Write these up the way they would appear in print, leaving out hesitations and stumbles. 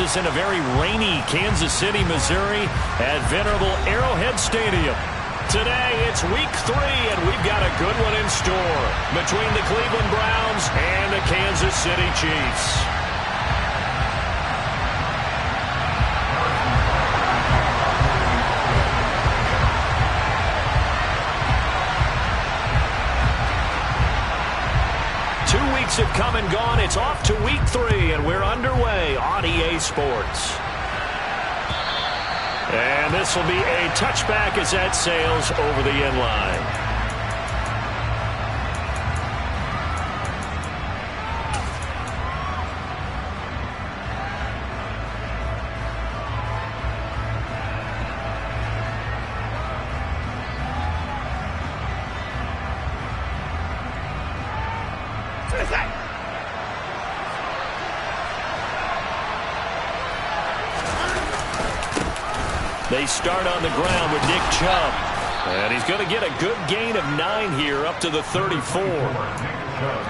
us in a very rainy Kansas City, Missouri at venerable Arrowhead Stadium. Today, it's week 3, and we've got a good one in store between the Cleveland Browns and the Kansas City Chiefs. Have come and gone. It's off to week 3, and we're underway on EA Sports. And this will be a touchback as that sails over the end line. They start on the ground with Nick Chubb. And he's going to get a good gain of 9 here up to the 34.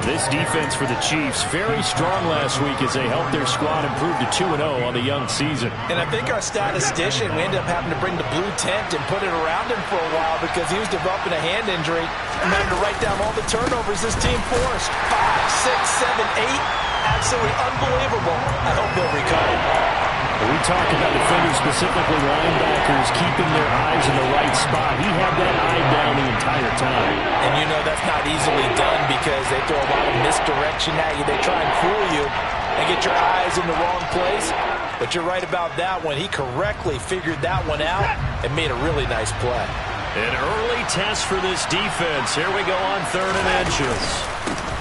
This defense for the Chiefs, very strong last week as they helped their squad improve to 2-0 on the young season. And I think our statistician, we ended up having to bring the blue tent and put it around him for a while because he was developing a hand injury and having to write down all the turnovers this team forced. 5, 6, 7, 8. Absolutely unbelievable. I hope they'll recover. We talk about defenders, specifically linebackers, keeping their eyes in the right spot. He had that eye down the entire time. And you know that's not easily done because they throw a lot of misdirection at you. They try and fool you and get your eyes in the wrong place. But you're right about that one. He correctly figured that one out and made a really nice play. An early test for this defense. Here we go on 3rd and inches.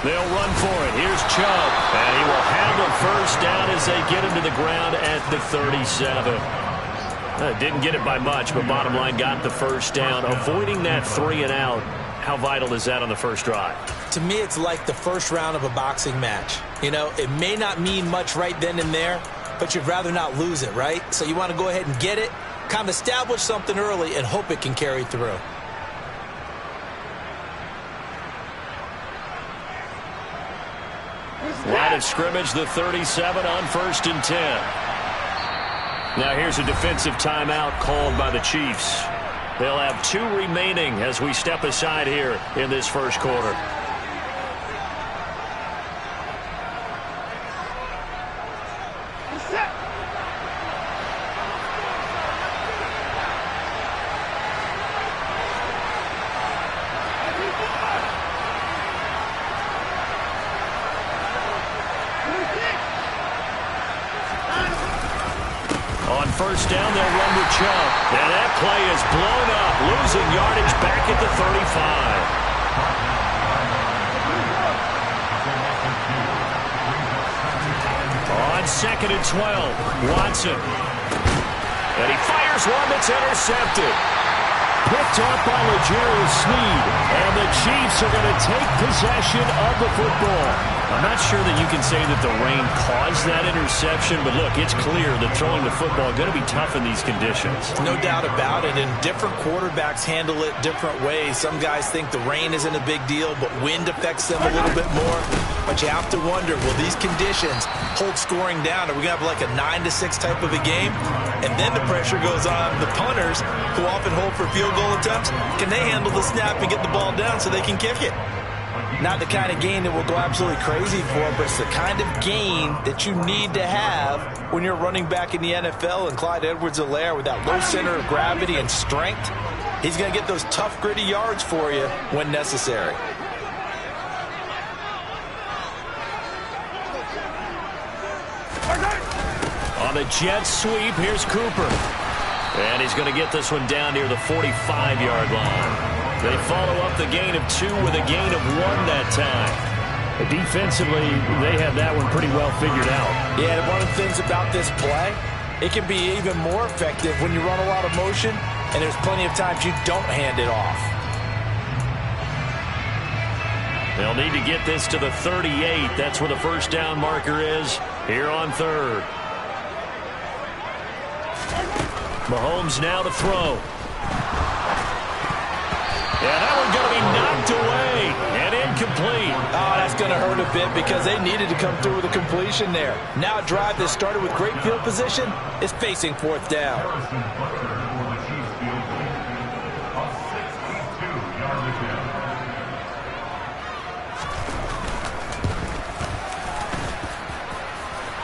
They'll run for it. Here's Chubb. And he will have the first down as they get him to the ground at the 37. Didn't get it by much, but bottom line got the first down. Avoiding that 3 and out. How vital is that on the first drive? To me, it's like the first round of a boxing match. You know, it may not mean much right then and there, but you'd rather not lose it, right? So you want to go ahead and get it, kind of establish something early, and hope it can carry through. Line of scrimmage, the 37 on 1st and 10. Now here's a defensive timeout called by the Chiefs. They'll have 2 remaining as we step aside here in this first quarter. First down, they'll run with Chubb. And that play is blown up, losing yardage back at the 35. On 2nd and 12, Watson. And he fires one that's intercepted. Picked off by L'Jarius Sneed. And the Chiefs are going to take possession of the football. I'm not sure that you can say that the rain caused that interception, but look, it's clear that throwing the football is going to be tough in these conditions. No doubt about it, and different quarterbacks handle it different ways. Some guys think the rain isn't a big deal, but wind affects them a little bit more. But you have to wonder, will these conditions hold scoring down? Are we going to have like a 9-6 type of a game? And then the pressure goes on the punters, who often hold for field goal attempts. Can they handle the snap and get the ball down so they can kick it? Not the kind of game that we'll go absolutely crazy for, but it's the kind of game that you need to have when you're running back in the NFL. And Clyde Edwards-Helaire, with that low center of gravity and strength, he's going to get those tough, gritty yards for you when necessary. On the jet sweep, here's Cooper. And he's going to get this one down near the 45-yard line. They follow up the gain of 2 with a gain of 1 that time. Defensively, they have that one pretty well figured out. Yeah, and one of the things about this play, it can be even more effective when you run a lot of motion, and there's plenty of times you don't hand it off. They'll need to get this to the 38. That's where the first down marker is here on 3rd. Mahomes now to throw. Yeah, that one's going to be knocked away and incomplete. Oh, that's going to hurt a bit because they needed to come through with a completion there. Now a drive that started with great field position is facing fourth down.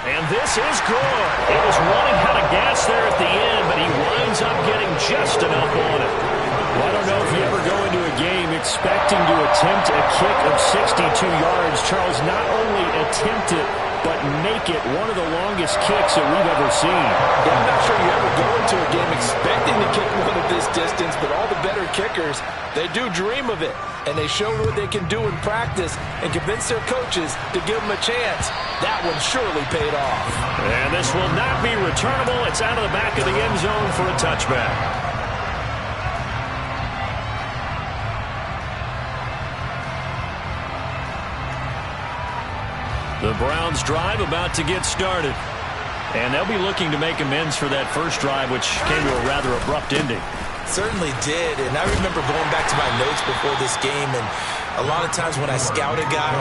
And this is good. He was running out of gas there at the end, but he winds up getting just enough on it. Well, I don't know if you ever go into a game expecting to attempt a kick of 62 yards. Charles, not only attempt it, but make it one of the longest kicks that we've ever seen. Yeah, I'm not sure you ever go into a game expecting to kick one of this distance, but all the better kickers, they do dream of it. And they showed what they can do in practice and convince their coaches to give them a chance. That one surely paid off. And this will not be returnable. It's out of the back of the end zone for a touchback. The Browns drive about to get started. And they'll be looking to make amends for that first drive, which came to a rather abrupt ending. Certainly did, and I remember going back to my notes before this game, and a lot of times when I scout a guy,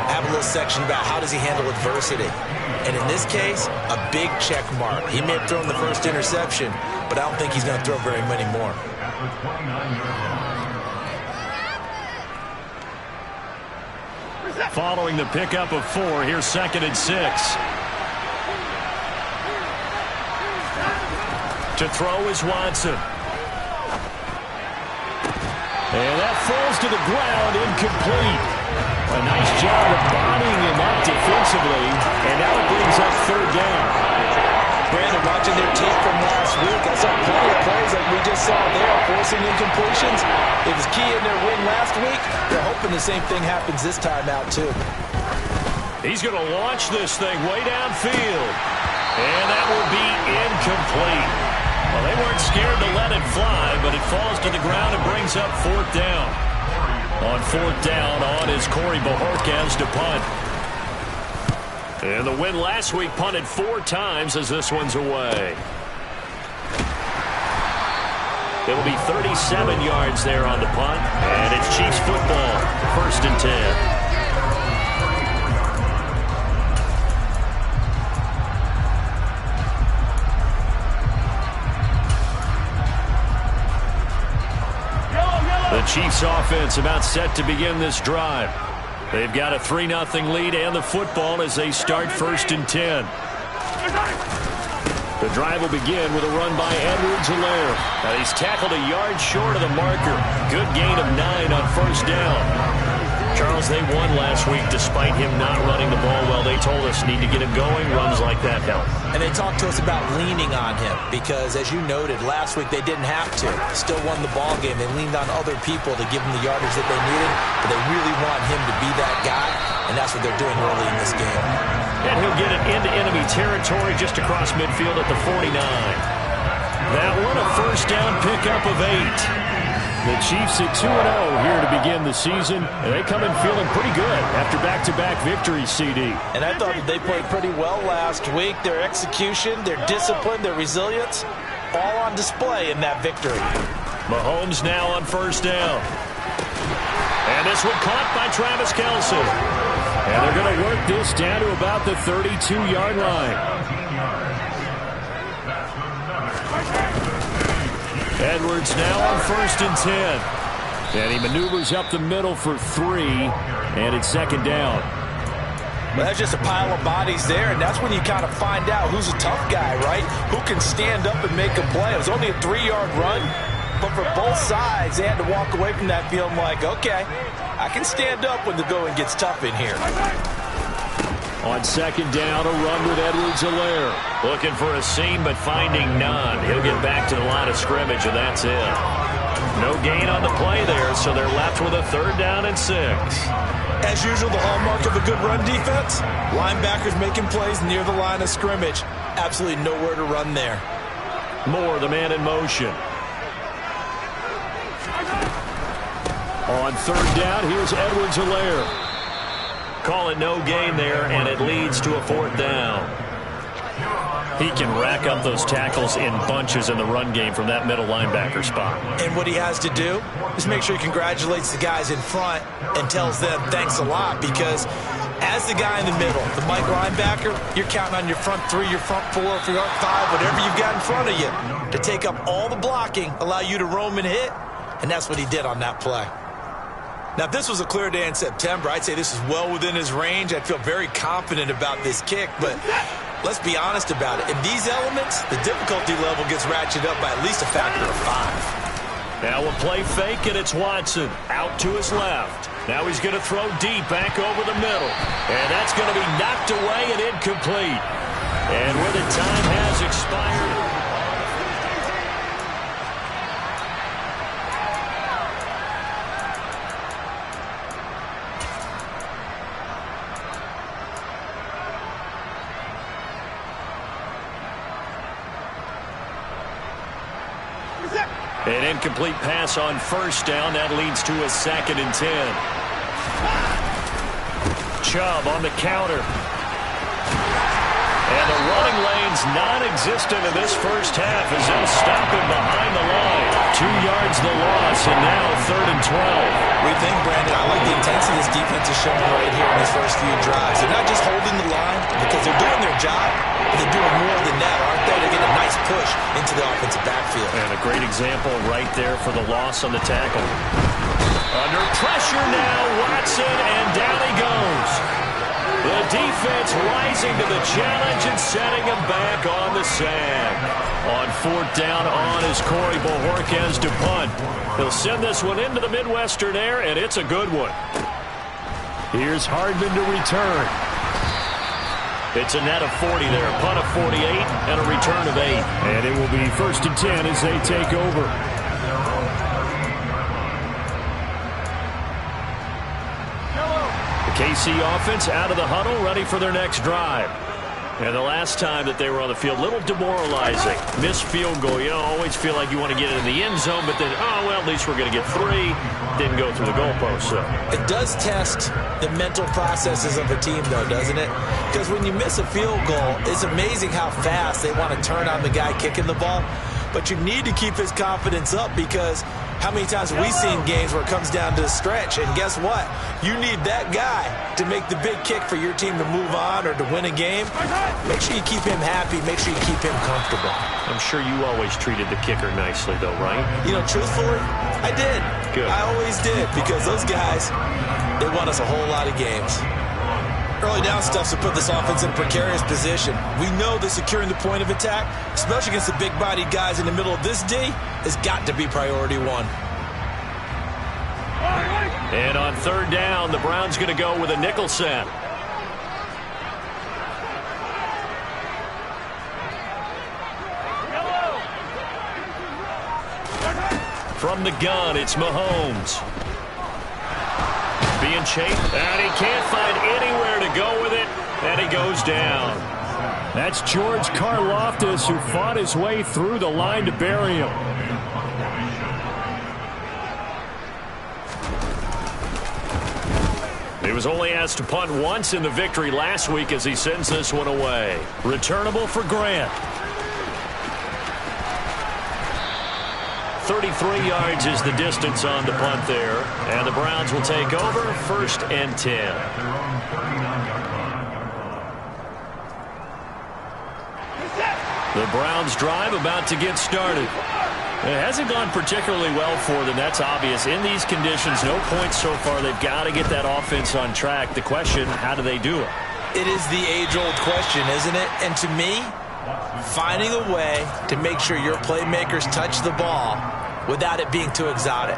I have a little section about how does he handle adversity. And in this case, a big check mark. He may have thrown the first interception, but I don't think he's going to throw very many more. Following the pickup of 4, here's 2nd and 6. To throw is Watson. And that falls to the ground, incomplete. A nice job of bodying him up defensively, and now it brings up 3rd down. Brandon, watching their tape from last week, I saw plenty of plays like we just saw there, forcing incompletions. It was key in their win last week. They're hoping the same thing happens this time out, too. He's going to launch this thing way downfield. And that will be incomplete. Well, they weren't scared to let it fly, but it falls to the ground and brings up 4th down. On 4th down, on is Corey Bojorquez to punt. And the win last week punted 4 times as this one's away. It'll be 37 yards there on the punt, and it's Chiefs football, 1st and 10. The Chiefs offense about set to begin this drive. They've got a 3-0 lead and the football as they start 1st and 10. The drive will begin with a run by Edwards-Helaire. He's tackled a yard short of the marker. Good gain of 9 on 1st down. Charles, they won last week despite him not running the ball well. They told us need to get him going. Runs like that help. And they talked to us about leaning on him because, as you noted, last week they didn't have to. Still won the ball game. They leaned on other people to give them the yardage that they needed, but they really want him to be that guy, and that's what they're doing early in this game. And he'll get it into enemy territory just across midfield at the 49. That one a 1st down pickup of 8. The Chiefs at 2-0 here to begin the season, and they come in feeling pretty good after back-to-back victories, CD. And I thought that they played pretty well last week. Their execution, their discipline, their resilience, all on display in that victory. Mahomes now on 1st down. And this one caught by Travis Kelce. And they're going to work this down to about the 32-yard line. Edwards now on 1st and 10. And he maneuvers up the middle for 3. And it's 2nd down. Well, that's just a pile of bodies there, and that's when you kind of find out who's a tough guy, right? Who can stand up and make a play. It was only a 3-yard run, but for both sides, they had to walk away from that feeling like, okay, I can stand up when the going gets tough in here. On 2nd down, a run with Edwards-Helaire. Looking for a seam, but finding none. He'll get back to the line of scrimmage, and that's it. No gain on the play there, so they're left with a 3rd down and 6. As usual, the hallmark of a good run defense, linebackers making plays near the line of scrimmage. Absolutely nowhere to run there. Moore, the man in motion. On 3rd down, here's Edwards-Helaire. Call it no gain there, and it leads to a 4th down. He can rack up those tackles in bunches in the run game from that middle linebacker spot. And what he has to do is make sure he congratulates the guys in front and tells them thanks a lot, because as the guy in the middle, the Mike linebacker, you're counting on your front three, your front four, your front five, whatever you've got in front of you to take up all the blocking, allow you to roam and hit, and that's what he did on that play. Now, if this was a clear day in September, I'd say this is well within his range. I'd feel very confident about this kick, but let's be honest about it. In these elements, the difficulty level gets ratcheted up by at least a factor of 5. Now a play fake, and it's Watson out to his left. Now he's going to throw deep back over the middle, and that's going to be knocked away and incomplete. And where the time has expired, an incomplete pass on first down. That leads to a 2nd and 10. Chubb on the counter. And the running lane's non-existent in this first half as they'll stop him behind the line. 2 yards the loss, and now 3rd and 12. We think, Brandon, I like the intensity this defense is showing right here in these first few drives. They're not just holding the line because they're doing their job, but they're doing more than that, aren't they? They're getting a nice push into the offensive backfield. And a great example right there for the loss on the tackle. Under pressure now, Watson, and down he goes. The defense rising to the challenge and setting him back on the sand. On 4th down on is Corey Bojorquez to punt. He'll send this one into the Midwestern air, and it's a good one. Here's Hardman to return. It's a net of 40 there, a punt of 48, and a return of 8. And it will be 1st and 10 as they take over. KC offense out of the huddle, ready for their next drive. And the last time that they were on the field, a little demoralizing. Missed field goal. You always feel like you want to get it in the end zone, but then, oh, well, at least we're going to get 3. Didn't go through the goalpost. So it does test the mental processes of a team, though, doesn't it? Because when you miss a field goal, it's amazing how fast they want to turn on the guy kicking the ball. But you need to keep his confidence up, because how many times have we seen games where it comes down to a stretch? And guess what? You need that guy to make the big kick for your team to move on or to win a game. Make sure you keep him happy. Make sure you keep him comfortable. I'm sure you always treated the kicker nicely, though, right? You know, truthfully, I did. Good. I always did, because those guys, they won us a whole lot of games. Early down stuff to put this offense in a precarious position. We know that securing the point of attack, especially against the big-bodied guys in the middle of this D, has got to be priority 1. And on 3rd down, the Browns going to go with a nickel set. From the gun, it's Mahomes. Being chased, and he can't find anywhere to go with it, and he goes down. That's George Karlaftis, who fought his way through the line to bury him. He was only asked to punt once in the victory last week as he sends this one away. Returnable for Grant. 33 yards is the distance on the punt there. And the Browns will take over, 1st and 10. The Browns drive about to get started. It hasn't gone particularly well for them. That's obvious. In these conditions, no points so far. They've got to get that offense on track. The question, how do they do it? It is the age-old question, isn't it? And to me, finding a way to make sure your playmakers touch the ball without it being too exotic.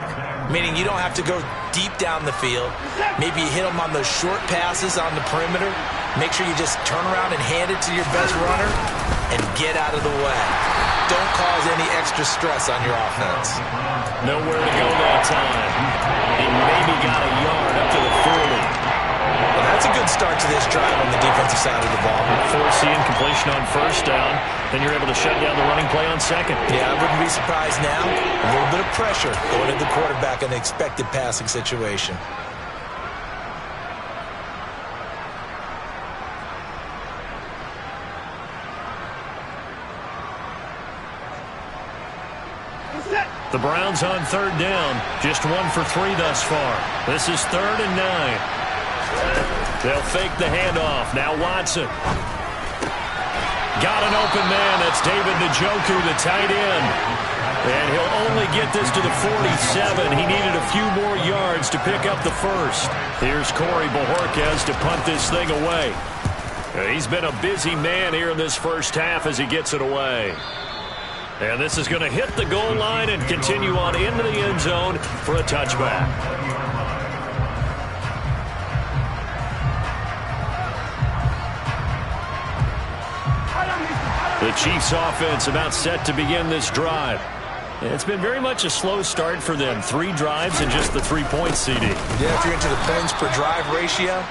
Meaning you don't have to go deep down the field. Maybe you hit them on those short passes on the perimeter. Make sure you just turn around and hand it to your best runner and get out of the way. Don't cause any extra stress on your offense. Nowhere to go that time. He maybe got a yard up to the 40. Well, that's a good start to this drive on the defensive side of the ball. Forcing completion on 1st down. Then you're able to shut down the running play on 2nd. Yeah, I wouldn't be surprised now. A little bit of pressure going at the quarterback in the expected passing situation. The Browns on third down. Just 1 for 3 thus far. This is 3rd and 9. They'll fake the handoff. Now Watson. Got an open man. That's David Njoku, the tight end. And he'll only get this to the 47. He needed a few more yards to pick up the first. Here's Corey Bojorquez to punt this thing away. He's been a busy man here in this first half as he gets it away. And this is going to hit the goal line and continue on into the end zone for a touchback. The Chiefs offense about set to begin this drive. It's been very much a slow start for them. 3 drives and just the 3 points, CD. Yeah, if you're into the points per drive ratio,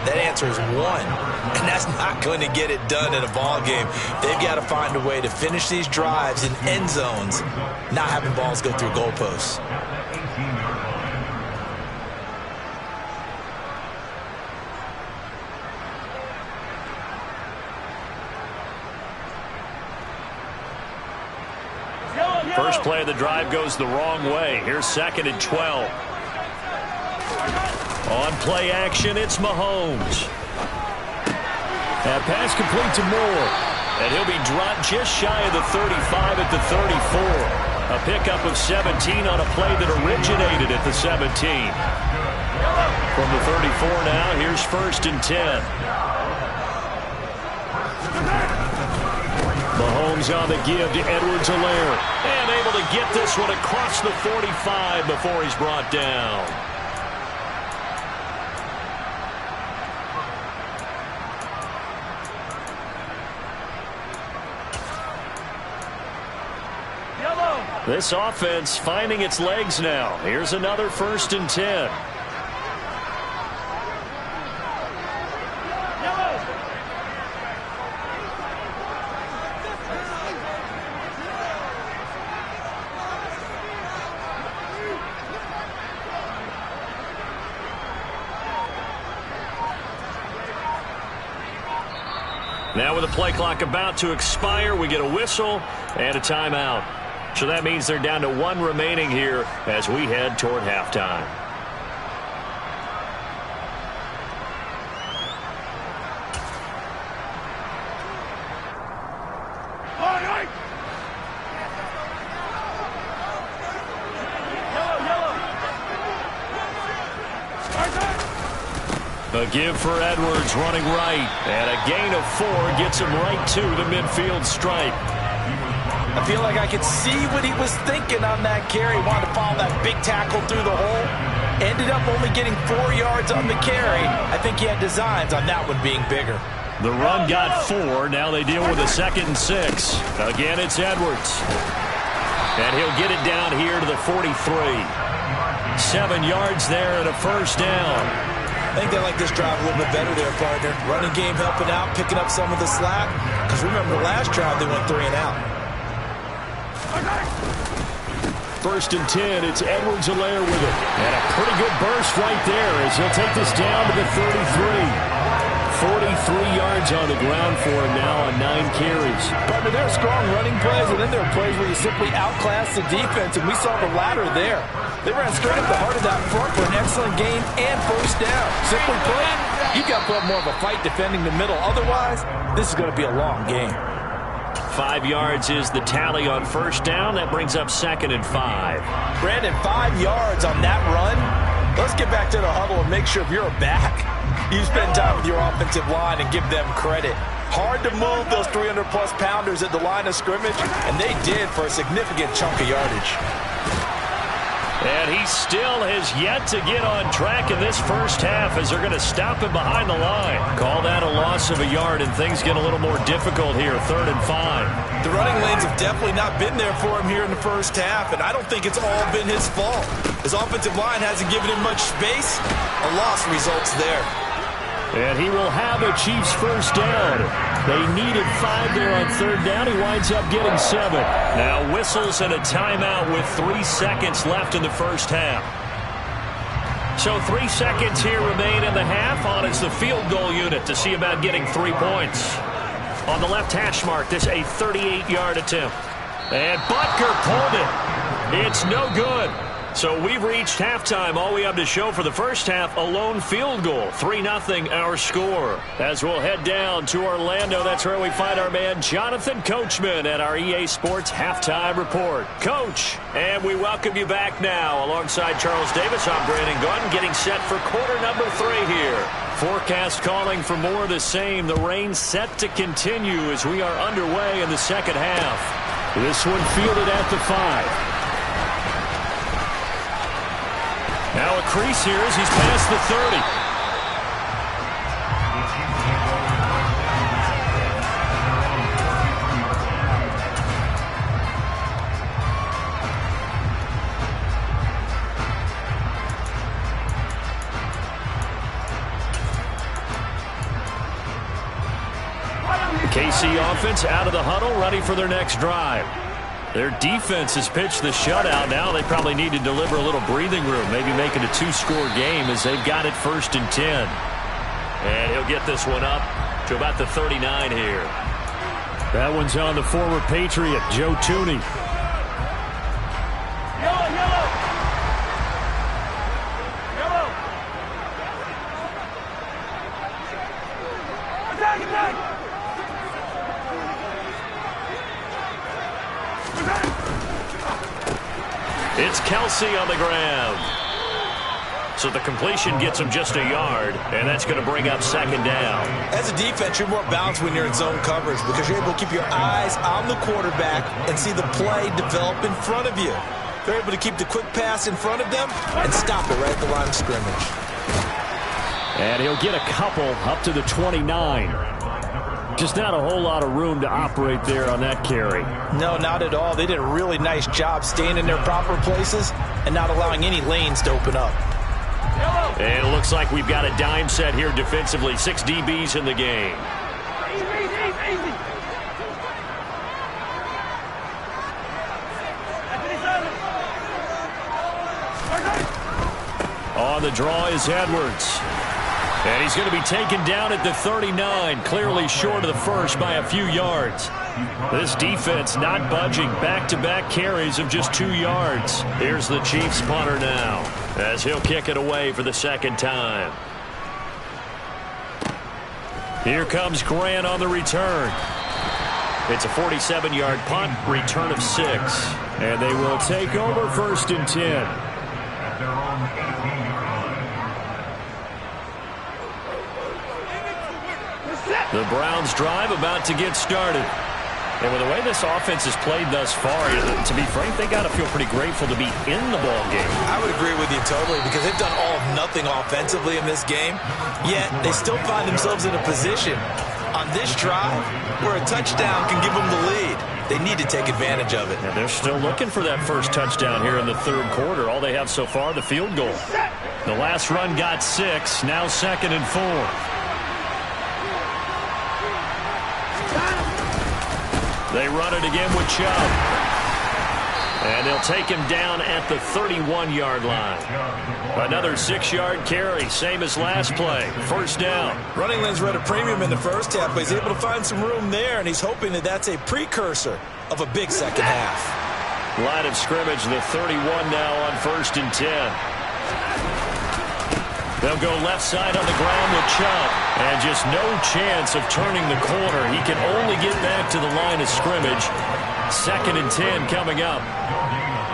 that answer is 1. And that's not going to get it done in a ball game. They've got to find a way to finish these drives in end zones, not having balls go through goalposts. First play of the drive goes the wrong way. Here's 2nd and 12. On play action, it's Mahomes. That pass complete to Moore. And he'll be dropped just shy of the 35 at the 34. A pickup of 17 on a play that originated at the 17. From the 34 now, here's 1st and 10. Mahomes on the give to Edwards-Helaire. And able to get this one across the 45 before he's brought down. This offense finding its legs now. Here's another 1st and 10. Now with the play clock about to expire, we get a whistle and a timeout. So that means they're down to 1 remaining here as we head toward halftime. A give for Edwards running right. And a gain of 4 gets him right to the midfield stripe. I feel like I could see what he was thinking on that carry. Wanted to follow that big tackle through the hole. Ended up only getting 4 yards on the carry. I think he had designs on that one being bigger. The run got 4. Now they deal with a 2nd and 6. Again, it's Edwards. And he'll get it down here to the 43. 7 yards there and a 1st down. I think they like this drive a little bit better there, partner. Running game helping out, picking up some of the slack. Because remember, the last drive they went 3 and out. 1st and 10, it's Edwards-Helaire with it. And a pretty good burst right there as he'll take this down to the 33. 43 yards on the ground for him now on 9 carries. But there are strong running plays, and then there are plays where you simply outclass the defense, and we saw the latter there. They ran straight up the heart of that front for an excellent gain and 1st down. Simply put, you've got to put up more of a fight defending the middle. Otherwise, this is going to be a long game. 5 yards is the tally on 1st down. That brings up 2nd and 5. Brandon, 5 yards on that run. Let's get back to the huddle and make sure if you're a back, you spend time with your offensive line and give them credit. Hard to move those 300-plus pounders at the line of scrimmage, and they did for a significant chunk of yardage. And he still has yet to get on track in this first half as they're going to stop him behind the line. Call that a loss of a yard, and things get a little more difficult here, 3rd and 5. The running lanes have definitely not been there for him here in the first half, and I don't think it's all been his fault. His offensive line hasn't given him much space. A loss results there. And he will have a Chiefs 1st down. They needed 5 there on 3rd down. He winds up getting 7. Now whistles and a timeout with 3 seconds left in the first half. So 3 seconds here remain in the half. On is the field goal unit to see about getting 3 points. On the left hash mark, this a 38-yard attempt. And Butker pulled it. It's no good. So we've reached halftime. All we have to show for the first half, a lone field goal. 3-0 our score. As we'll head down to Orlando, that's where we find our man Jonathan Coachman at our EA Sports Halftime Report. Coach, and we welcome you back now. Alongside Charles Davis, I'm Brandon Gunn, getting set for quarter number 3 here. Forecast calling for more of the same. The rain set to continue as we are underway in the second half. This one fielded at the 5. Now a crease here as he's past the 30. KC offense out of the huddle, ready for their next drive. Their defense has pitched the shutout. Now they probably need to deliver a little breathing room, maybe make it a 2-score game as they've got it 1st and 10. And he'll get this one up to about the 39 here. That one's on the former Patriot, Joe Thuney. It's Kelsey on the ground. So the completion gets him just a yard, and that's going to bring up 2nd down. As a defense, you're more balanced when you're in zone coverage because you're able to keep your eyes on the quarterback and see the play develop in front of you. They're able to keep the quick pass in front of them and stop it right at the line of scrimmage. And he'll get a couple up to the 29. Just not a whole lot of room to operate there on that carry. No, not at all. They did a really nice job staying in their proper places and not allowing any lanes to open up. And it looks like we've got a dime set here defensively. 6 DBs in the game. On the draw is Edwards. And he's going to be taken down at the 39, clearly short of the first by a few yards. This defense not budging. Back-to-back carries of just 2 yards. Here's the Chiefs punter now as he'll kick it away for the 2nd time. Here comes Grant on the return. It's a 47-yard punt, return of 6. And they will take over 1st and 10. The Browns drive about to get started. And with the way this offense has played thus far, to be frank, they got to feel pretty grateful to be in the ball game. I would agree with you totally because they've done all of nothing offensively in this game, yet they still find themselves in a position on this drive where a touchdown can give them the lead. They need to take advantage of it. And they're still looking for that first touchdown here in the 3rd quarter. All they have so far, the field goal. The last run got 6, now 2nd and 4. They run it again with Chubb. And they'll take him down at the 31-yard line. Another 6-yard carry, same as last play. 1st down. Running lanes were at a premium in the first half, but he's able to find some room there, and he's hoping that that's a precursor of a big second half. Line of scrimmage, the 31 now on 1st and 10. They'll go left side on the ground with Chubb. And just no chance of turning the corner. He can only get back to the line of scrimmage. 2nd and 10 coming up.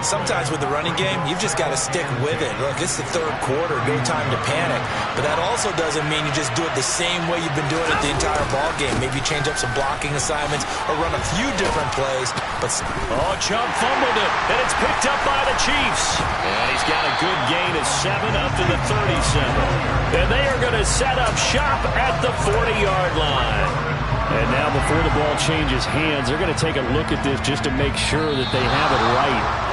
Sometimes with the running game, you've just got to stick with it. Look, it's the 3rd quarter, no time to panic. But that also doesn't mean you just do it the same way you've been doing it the entire ball game. Maybe change up some blocking assignments or run a few different plays. But Chubb fumbled it, and it's picked up by the Chiefs. And he's got a good gain of 7 up to the 37. And they are going to set up shop at the 40-yard line. And now before the ball changes hands, they're going to take a look at this just to make sure that they have it right.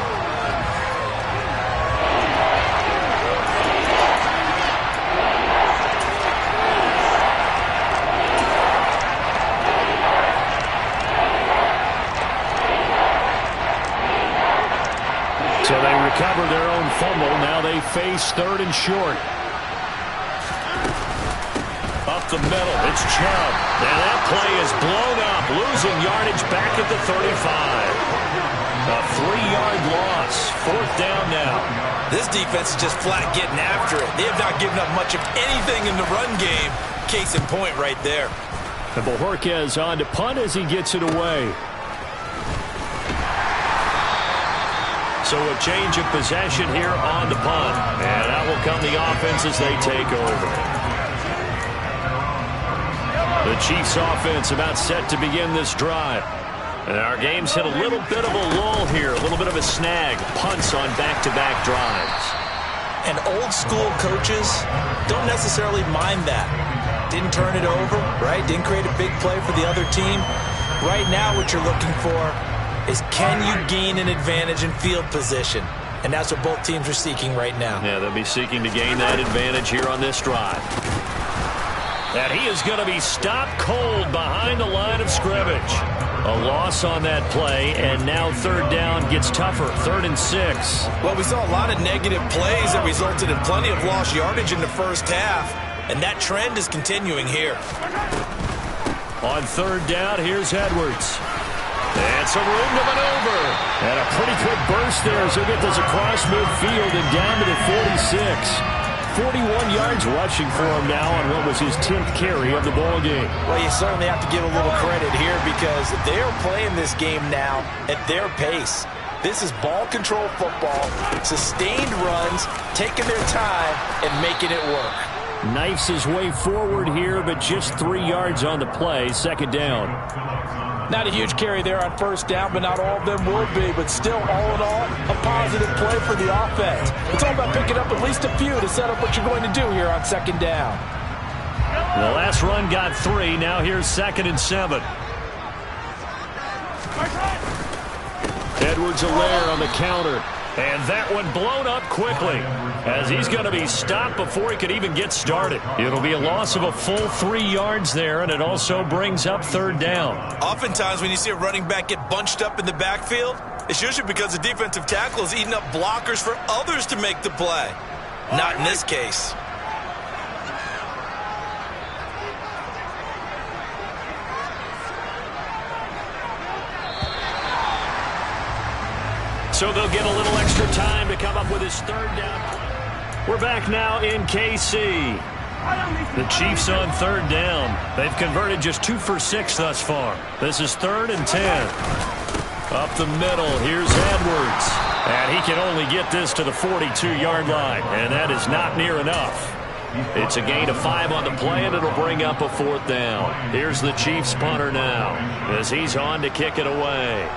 So they recover their own fumble. Now they face 3rd and short. Up the middle, it's Chubb. And that play is blown up, losing yardage back at the 35. A 3-yard loss. 4th down now. This defense is just flat getting after it. They have not given up much of anything in the run game. Case in point right there. And Bojorquez on to punt as he gets it away. So a change of possession here on the punt. And out will come the offense as they take over. The Chiefs offense about set to begin this drive. And our game's hit a little bit of a lull here, a little bit of a snag. Punts on back-to-back drives. And old school coaches don't necessarily mind that. Didn't turn it over, right? Didn't create a big play for the other team. Right now what you're looking for is can you gain an advantage in field position? And that's what both teams are seeking right now. Yeah, they'll be seeking to gain that advantage here on this drive. And he is going to be stopped cold behind the line of scrimmage. A loss on that play, and now 3rd down gets tougher. 3rd and 6. Well, we saw a lot of negative plays that resulted in plenty of lost yardage in the first half, and that trend is continuing here. On 3rd down, here's Edwards. And some room to maneuver. And a pretty quick burst there as he'll get this across midfield and down to the 46. 41 yards rushing for him now on what was his 10th carry of the ball game. Well, you certainly have to give a little credit here because they're playing this game now at their pace. This is ball control football, sustained runs, taking their time and making it work. Knifes his way forward here, but just 3 yards on the play. 2nd down. Not a huge carry there on 1st down, but not all of them will be. But still, all in all, a positive play for the offense. It's all about picking up at least a few to set up what you're going to do here on 2nd down. The last run got 3. Now here's 2nd and 7. Edwards-Helaire on the counter. And that one blown up quickly as he's going to be stopped before he could even get started. It'll be a loss of a full 3 yards there, and it also brings up 3rd down. Oftentimes when you see a running back get bunched up in the backfield, it's usually because the defensive tackle is eating up blockers for others to make the play. Not in this case. So they'll get a little extra time to come up with his 3rd down. We're back now in KC. The Chiefs on 3rd down. They've converted just 2 for 6 thus far. This is 3rd and 10. Up the middle, here's Edwards. And he can only get this to the 42-yard line, and that is not near enough. It's a gain of 5 on the play, and it'll bring up a 4th down. Here's the Chiefs punter now as he's on to kick it away.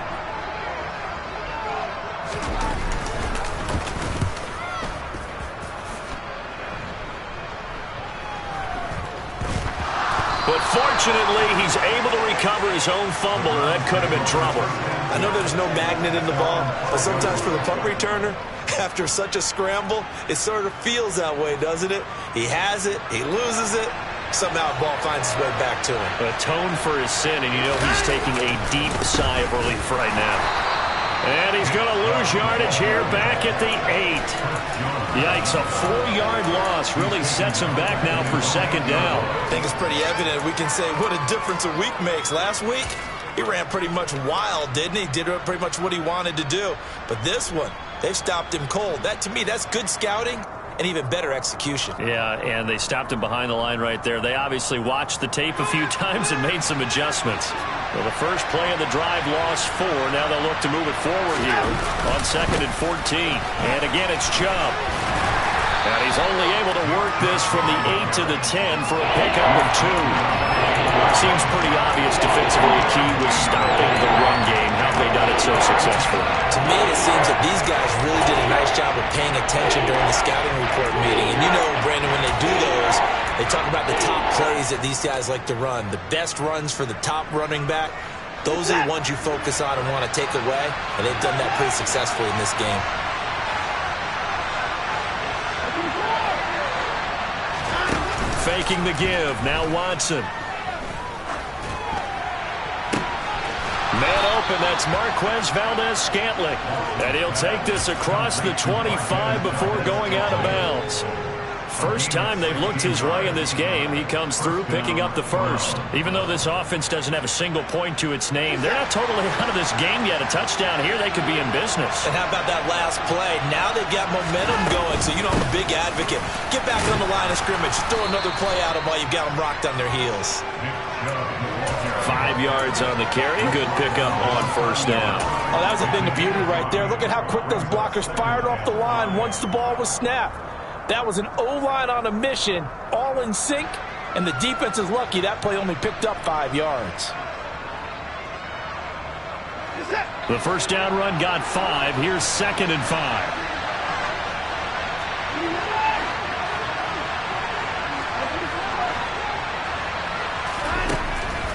But fortunately, he's able to recover his own fumble, and that could have been trouble. I know there's no magnet in the ball, but sometimes for the punt returner, after such a scramble, it sort of feels that way, doesn't it? He has it, he loses it, somehow the ball finds its way back to him. Atone for his sin, and you know he's taking a deep sigh of relief right now. And he's going to lose yardage here back at the 8. Yikes, a 4-yard loss really sets him back now for 2nd down. I think it's pretty evident. We can say what a difference a week makes. Last week, he ran pretty much wild, didn't he? Did pretty much what he wanted to do. But this one, they stopped him cold. That, to me, that's good scouting and even better execution. Yeah, and they stopped him behind the line right there. They obviously watched the tape a few times and made some adjustments. Well, the first play of the drive lost 4. Now they'll look to move it forward here on 2nd and 14. And again, it's Chubb. And he's only able to work this from the 8 to the 10 for a pickup of 2. Seems pretty obvious defensively a key was stopping the run game. How have they done it so successfully? To me, it seems that these guys really did a nice job of paying attention during the scouting report meeting. And you know, Brandon, when they do those, they talk about the top plays that these guys like to run. The best runs for the top running back, those are the ones you focus on and want to take away. And they've done that pretty successfully in this game. Faking the give. Now Watson. Man open, that's Marquez Valdes-Scantling. And he'll take this across the 25 before going out of bounds. First time they've looked his way in this game, he comes through picking up the first. Even though this offense doesn't have a single point to its name, they're not totally out of this game yet. A touchdown here, they could be in business. And how about that last play? Now they've got momentum going, so you know I'm a big advocate. Get back on the line of scrimmage. Throw another play at them while you've got them rocked on their heels. 5 yards on the carry. Good pickup on first down. Oh, that was a thing of beauty right there. Look at how quick those blockers fired off the line once the ball was snapped. That was an O-line on a mission, all in sync, and the defense is lucky that play only picked up 5 yards. The first down run got 5. Here's 2nd and 5.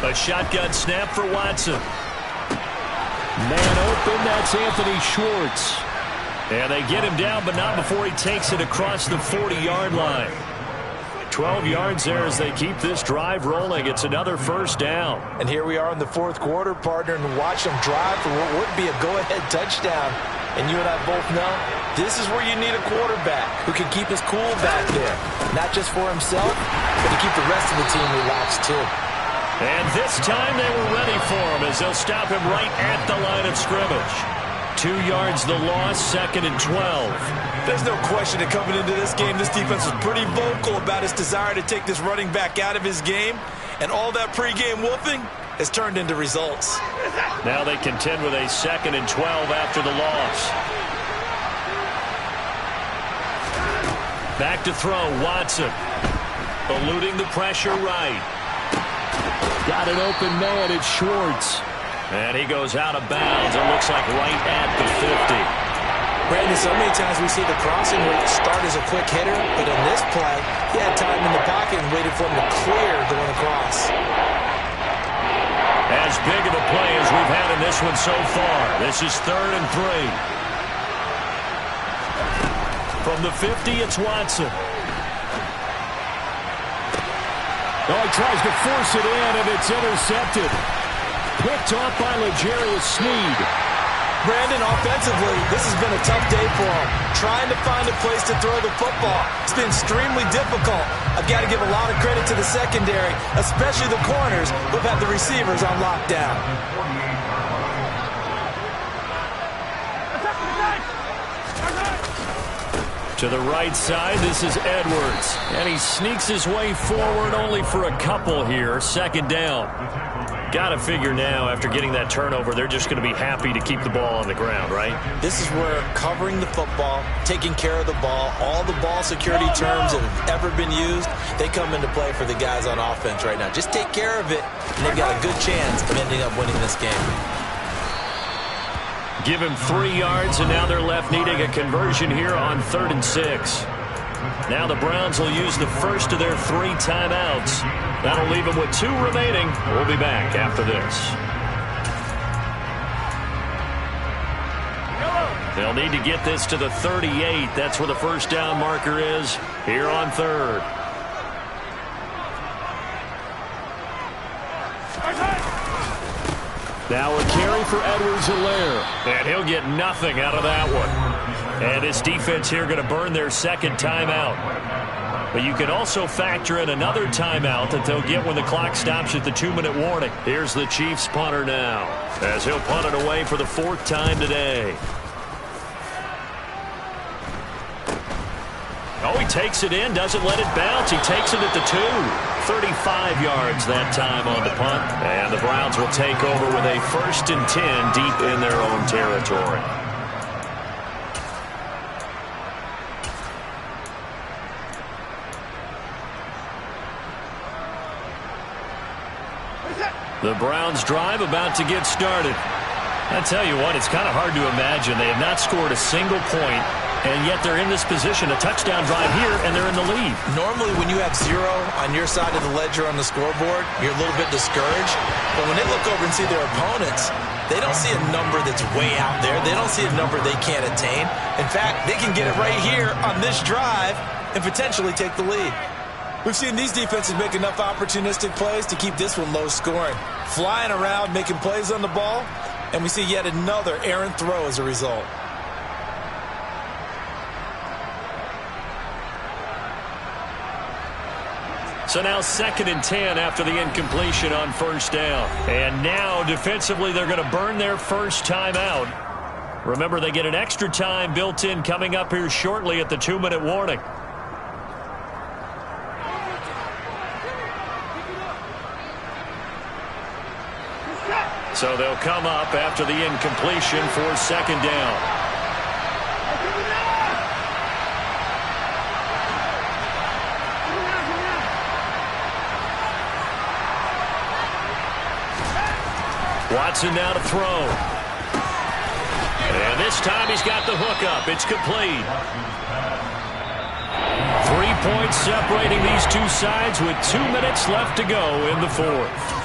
A shotgun snap for Watson. Man open, that's Anthony Schwartz. And they get him down, but not before he takes it across the 40-yard line. 12 yards there as they keep this drive rolling. It's another first down. And here we are in the fourth quarter, partner, and watch them drive for what would be a go-ahead touchdown. And you and I both know this is where you need a quarterback who can keep his cool back there. Not just for himself, but to keep the rest of the team relaxed too. And this time they were ready for him as they'll stop him right at the line of scrimmage. 2 yards the loss, 2nd and 12. There's no question that coming into this game, this defense was pretty vocal about its desire to take this running back out of his game. And all that pregame wolfing has turned into results. Now they contend with a 2nd and 12 after the loss. Back to throw, Watson. Eluding the pressure right. Got an open man, it's Schwartz. And he goes out of bounds. It looks like right at the 50. Brandon, so many times we see the crossing where it start as a quick hitter, but in this play, he had time in the pocket and waited for him to clear going across. As big of a play as we've had in this one so far. This is 3rd and 3. From the 50, it's Watson. Oh, he tries to force it in, and it's intercepted. Picked off by L'Jarius Sneed. Brandon, offensively, this has been a tough day for him. Trying to find a place to throw the football. It's been extremely difficult. I've got to give a lot of credit to the secondary, especially the corners who've had the receivers on lockdown. To the right side, this is Edwards. And he sneaks his way forward only for a couple here. 2nd down. Got to figure now, after getting that turnover, they're just going to be happy to keep the ball on the ground, right? This is where covering the football, taking care of the ball, all the ball security terms that have ever been used, they come into play for the guys on offense right now. Just take care of it, and they've got a good chance of ending up winning this game. Give him 3 yards, and now they're left needing a conversion here on 3rd and 6. Now the Browns will use the first of their 3 timeouts. That'll leave them with 2 remaining. We'll be back after this. They'll need to get this to the 38. That's where the first down marker is here on 3rd. Now a carry for Edwards-Helaire. And he'll get nothing out of that one. And this defense here going to burn their 2nd timeout. But you can also factor in another timeout that they'll get when the clock stops at the 2-minute warning. Here's the Chiefs punter now, as he'll punt it away for the 4th time today. Oh, he takes it in, doesn't let it bounce. He takes it at the 2. 35 yards that time on the punt. And the Browns will take over with a 1st and 10 deep in their own territory. The Browns drive about to get started. I tell you what, it's kind of hard to imagine. They have not scored a single point, and yet they're in this position, a touchdown drive here, and they're in the lead. Normally, when you have 0 on your side of the ledger on the scoreboard, you're a little bit discouraged. But when they look over and see their opponents, they don't see a number that's way out there. They don't see a number they can't attain. In fact, they can get it right here on this drive and potentially take the lead. We've seen these defenses make enough opportunistic plays to keep this one low scoring. Flying around, making plays on the ball, and we see yet another errant throw as a result. So now 2nd and 10 after the incompletion on first down. And now defensively they're going to burn their first time out. Remember, they get an extra time built in coming up here shortly at the 2-minute warning. So they'll come up after the incompletion for 2nd down. Watson now to throw. And this time he's got the hook up. It's complete. 3 points separating these two sides with 2 minutes left to go in the 4th.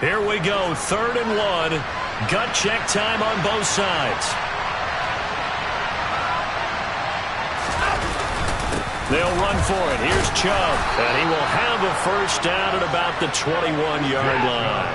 Here we go, 3rd and 1. Gut check time on both sides. They'll run for it. Here's Chubb. And he will have a first down at about the 21-yard line.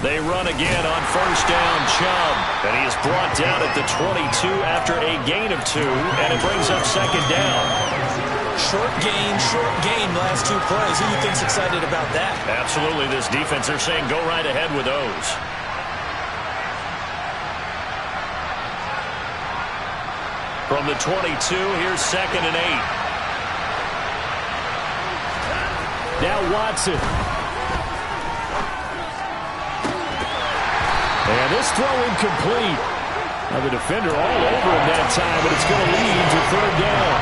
They run again on first down, Chubb. And he is brought down at the 22 after a gain of 2. And it brings up 2nd down. Short gain, last 2 plays. Who do you think's excited about that? Absolutely. This defense, they're saying go right ahead with those. From the 22, here's 2nd and 8. Now Watson. And this throw incomplete. Now the defender all over him that time, but it's going to lead to 3rd down.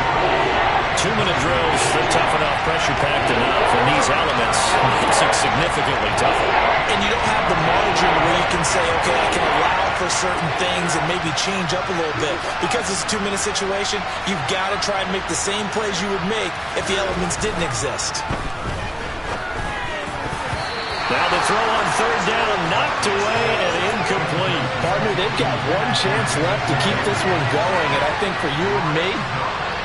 2-minute drills, they're tough enough, pressure-packed enough, and these elements makes it significantly tougher. And you don't have the margin where you can say, okay, I can allow for certain things and maybe change up a little bit. Because it's a 2-minute situation, you've got to try and make the same plays you would make if the elements didn't exist. Now the throw on 3rd down, knocked away and incomplete. Partner, they've got one chance left to keep this one going, and I think for you and me,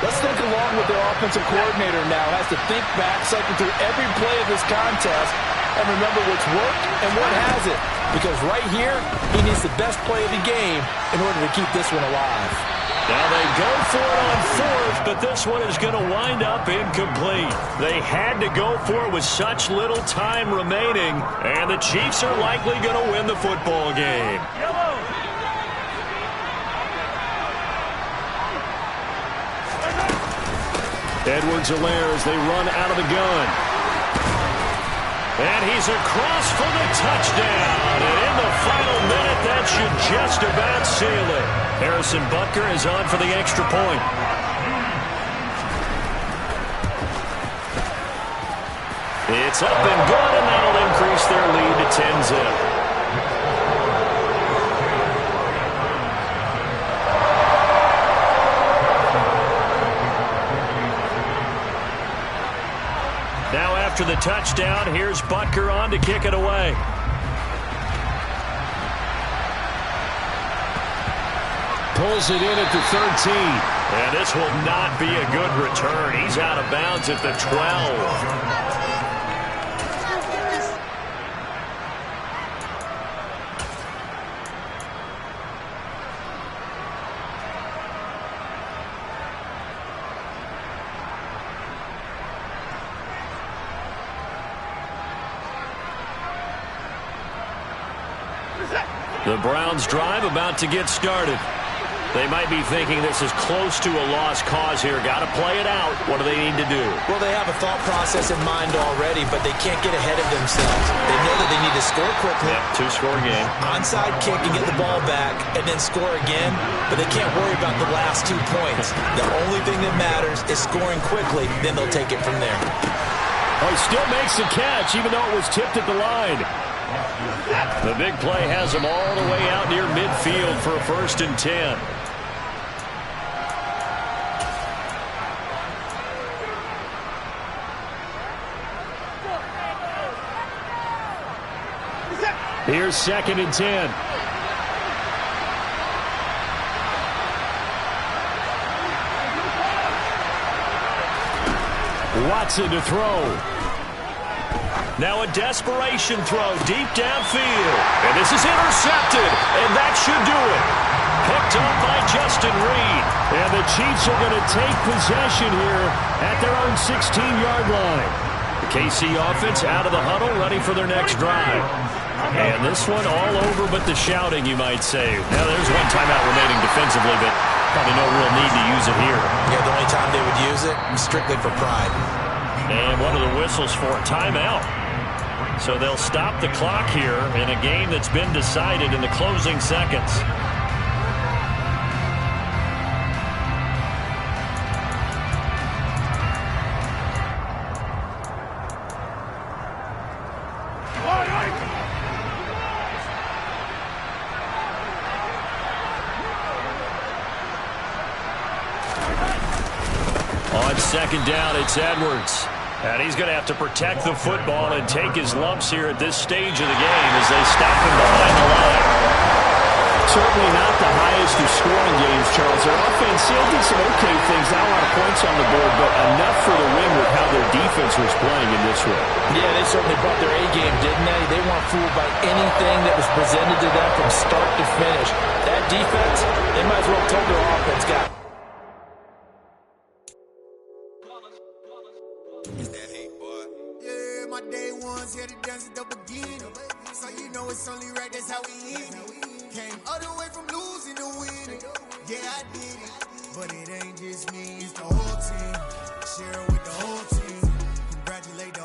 let's think along with their offensive coordinator now. Has to think back, cycle through every play of this contest, and remember what's worked and what hasn't. Because right here, he needs the best play of the game in order to keep this one alive. Now they go for it on 4th, but this one is going to wind up incomplete. They had to go for it with such little time remaining, and the Chiefs are likely going to win the football game. Edwards-Helaire as they run out of the gun. And he's across for the touchdown. And in the final minute, that should just about seal it. Harrison Butker is on for the extra point. It's up and good, and that'll increase their lead to 10-zip. Now after the touchdown, here's Butker on to kick it away. Pulls it in at the 13. And this will not be a good return. He's out of bounds at the 12. The Browns drive about to get started. They might be thinking this is close to a lost cause here. Got to play it out. What do they need to do? Well, they have a thought process in mind already, but they can't get ahead of themselves. They know that they need to score quickly. Yep, two-score game. Onside kick and get the ball back and then score again, but they can't worry about the last 2 points. The only thing that matters is scoring quickly, then they'll take it from there. Oh, he still makes the catch, even though it was tipped at the line. The big play has him all the way out near midfield for a 1st and 10. Here's 2nd and 10. Watson to throw. Now a desperation throw deep downfield. And this is intercepted. And that should do it. Picked up by Justin Reed. And the Chiefs are going to take possession here at their own 16-yard line. The KC offense out of the huddle, ready for their next drive. And this one all over but the shouting, you might say. Now there's one timeout remaining defensively, but probably no real need to use it here. Yeah, the only time they would use it was strictly for pride. And one of the whistles for a timeout. So they'll stop the clock here in a game that's been decided in the closing seconds. On 2nd down, it's Edwards. And he's going to have to protect the football and take his lumps here at this stage of the game as they stop him behind the line. Certainly not the highest of scoring games, Charles. Their offense did some okay things, not a lot of points on the board, but enough for the win with how their defense was playing in this one. Yeah, they certainly brought their A-game, didn't they? They weren't fooled by anything that was presented to them from start to finish. That defense, they might as well have told their offense, got it. Yeah, the dance at the beginning. So you know it's only right, that's how we end it. Came all the way from losing to winning. Yeah, I did it. But it ain't just me, it's the whole team. Share it with the whole team. Congratulate